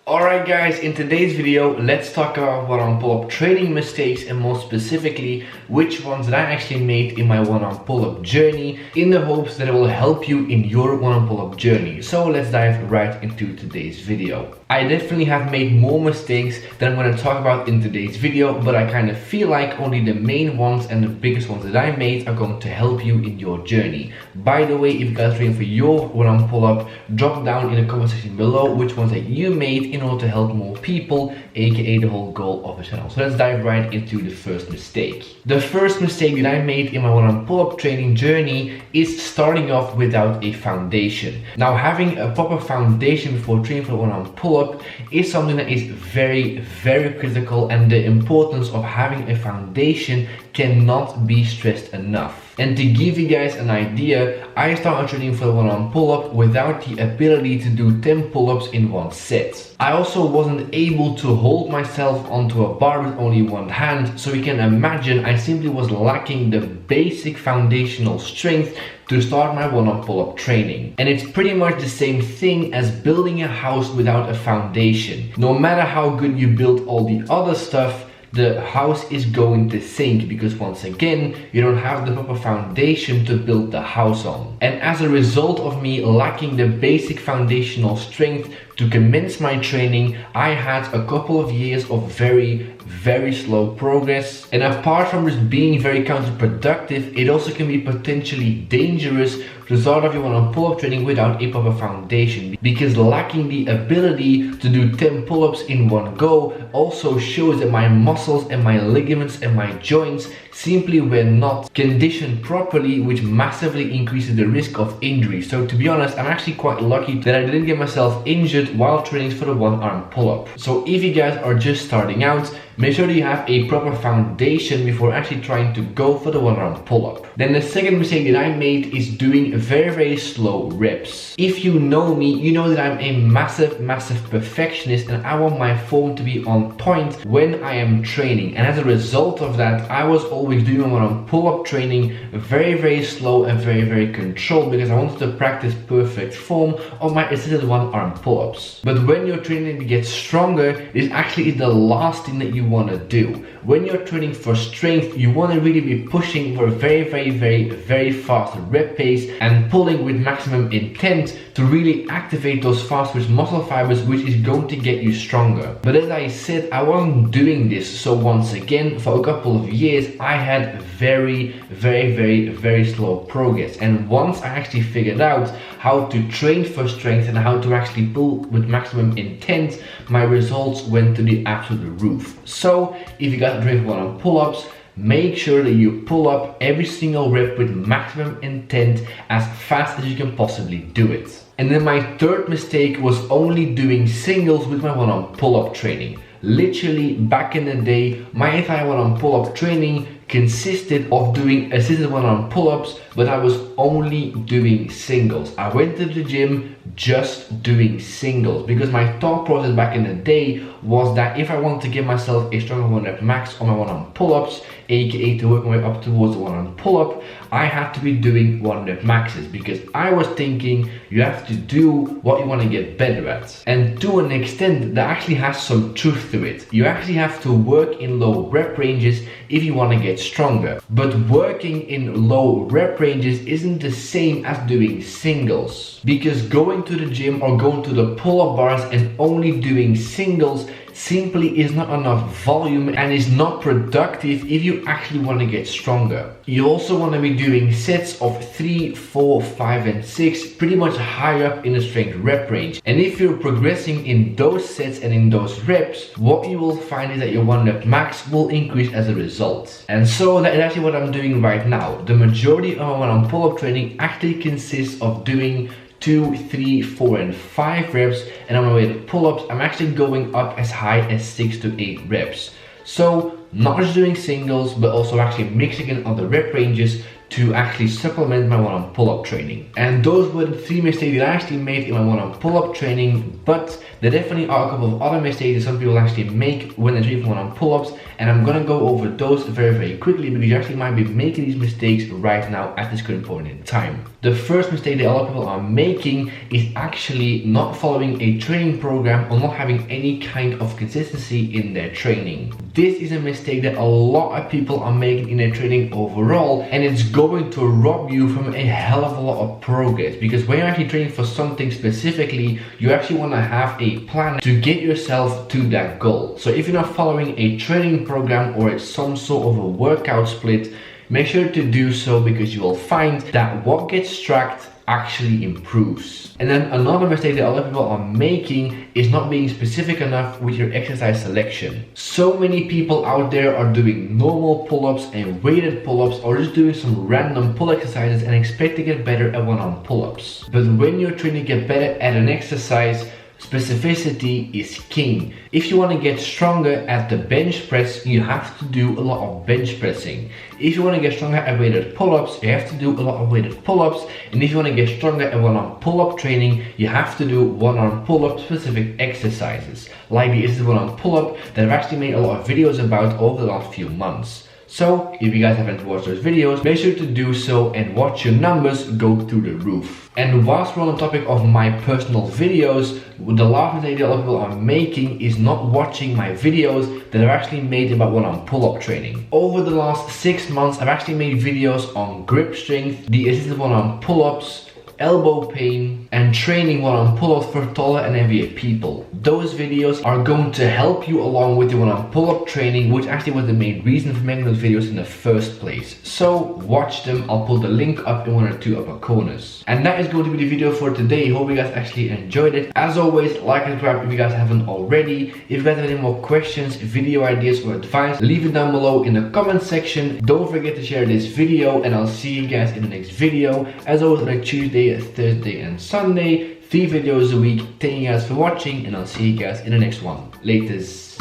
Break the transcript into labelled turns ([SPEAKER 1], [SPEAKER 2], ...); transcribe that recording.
[SPEAKER 1] Alright guys, in today's video, let's talk about one-arm pull-up training mistakes and more specifically, which ones that I actually made in my one-arm pull-up journey in the hopes that it will help you in your one-arm pull-up journey. So let's dive right into today's video. I definitely have made more mistakes that I'm going to talk about in today's video, but I kind of feel like only the main ones and the biggest ones that I made are going to help you in your journey. By the way, if you guys are training for your one-arm pull-up, drop down in the comment section below which ones that you made in order to help more people, aka the whole goal of the channel. So let's dive right into the first mistake. The first mistake that I made in my one-arm pull-up training journey is starting off without a foundation. Now, having a proper foundation before training for one-arm pull-up is something that is very critical, and the importance of having a foundation cannot be stressed enough. And to give you guys an idea, I started training for the one-arm pull-up without the ability to do 10 pull-ups in one set. I also wasn't able to hold myself onto a bar with only one hand, so you can imagine I simply was lacking the basic foundational strength to start my one-arm pull-up training. And it's pretty much the same thing as building a house without a foundation. No matter how good you build all the other stuff, the house is going to sink because once again you don't have the proper foundation to build the house on. And as a result of me lacking the basic foundational strength to commence my training, I had a couple of years of very slow progress. And apart from just being very counterproductive, it also can be potentially dangerous to start off your one-arm pull-up training without a proper foundation, because lacking the ability to do 10 pull-ups in one go also shows that my muscles and my ligaments and my joints simply were not conditioned properly, which massively increases the risk of injury. So to be honest, I'm actually quite lucky that I didn't get myself injured while training for the one-arm pull-up. So if you guys are just starting out, make sure that you have a proper foundation before actually trying to go for the one-arm pull-up. Then the second mistake that I made is doing very slow reps. If you know me, you know that I'm a massive perfectionist, and I want my form to be on point when I am training. And as a result of that, I was always doing my one-arm pull-up training very slow and very controlled, because I wanted to practice perfect form of my assisted one-arm pull-ups. But when you're training to get stronger, this actually is the last thing that you want to do. When you're training for strength, you want to really be pushing for a very fast rep pace and pulling with maximum intent to really activate those fast twitch muscle fibers, which is going to get you stronger. But as I said, I wasn't doing this. So once again, for a couple of years, I had very slow progress. And once I actually figured out how to train for strength and how to actually pull with maximum intent, my results went to the absolute roof. So if you got to train for one-arm pull-ups, make sure that you pull up every single rep with maximum intent as fast as you can possibly do it. And then my third mistake was only doing singles with my one-arm pull-up training. Literally, back in the day, my entire one-arm pull-up training consisted of doing assisted one-arm pull-ups, but I was only doing singles. I went to the gym just doing singles because my thought process back in the day was that if I wanted to give myself a stronger 1 rep max on my one-arm pull-ups, aka to work my way up towards the one-arm pull-up, I had to be doing 1 rep maxes, because I was thinking you have to do what you want to get better at. And to an extent, that actually has some truth to it. You actually have to work in low rep ranges if you want to get stronger. But working in low rep ranges isn't the same as doing singles, because going to the gym or going to the pull-up bars and only doing singles simply is not enough volume and is not productive if you actually want to get stronger. You also want to be doing sets of 3, 4, 5 and 6, pretty much higher up in the strength rep range. And if you're progressing in those sets and in those reps, what you will find is that your 1 rep max will increase as a result. And so that is actually what I'm doing right now. The majority of my one-arm pull-up training actually consists of doing 2, 3, 4 and 5 reps, and on my way to pull-ups, I'm actually going up as high as 6 to 8 reps. So not just doing singles, but also actually mixing in other rep ranges to actually supplement my one-arm pull-up training. And those were the 3 mistakes that I actually made in my one-arm pull-up training, but there definitely are a couple of other mistakes that some people actually make when they're training for one-arm pull-ups, and I'm gonna go over those very quickly because you actually might be making these mistakes right now at this current point in time. The first mistake that a lot of people are making is actually not following a training program or not having any kind of consistency in their training. This is a mistake that a lot of people are making in their training overall, and it's going to rob you from a hell of a lot of progress, because when you're actually training for something specifically, you actually want to have a plan to get yourself to that goal. So if you're not following a training program or it's some sort of a workout split, make sure to do so, because you will find that what gets tracked actually improves. And then another mistake that a lot of people are making is not being specific enough with your exercise selection. So many people out there are doing normal pull-ups and weighted pull-ups, or just doing some random pull exercises and expect to get better at one-arm pull-ups. But when you're trying to get better at an exercise, specificity is king. If you want to get stronger at the bench press, you have to do a lot of bench pressing. If you want to get stronger at weighted pull-ups, you have to do a lot of weighted pull-ups. And if you want to get stronger at one-arm pull-up training, you have to do one-arm pull-up specific exercises, like the Is This One-Arm Pull-Up that I've actually made a lot of videos about over the last few months. So if you guys haven't watched those videos, make sure to do so and watch your numbers go through the roof. And whilst we're on the topic of my personal videos, the last mistake that a lot of people are making is not watching my videos that I've actually made about one-arm pull-up training. Over the last 6 months, I've actually made videos on grip strength, the assisted one-arm pull-ups, elbow pain, and training one-arm pull-ups for taller and heavier people. Those videos are going to help you along with your one-arm pull-up training, which actually was the main reason for making those videos in the first place. So watch them. I'll put the link up in 1 or 2 upper corners. And that is going to be the video for today. Hope you guys actually enjoyed it. As always, like and subscribe if you guys haven't already. If you guys have any more questions, video ideas, or advice, leave it down below in the comment section. Don't forget to share this video, and I'll see you guys in the next video. As always, on a Tuesday, Thursday and Sunday, 3 videos a week. Thank you guys for watching, and I'll see you guys in the next one. Laters.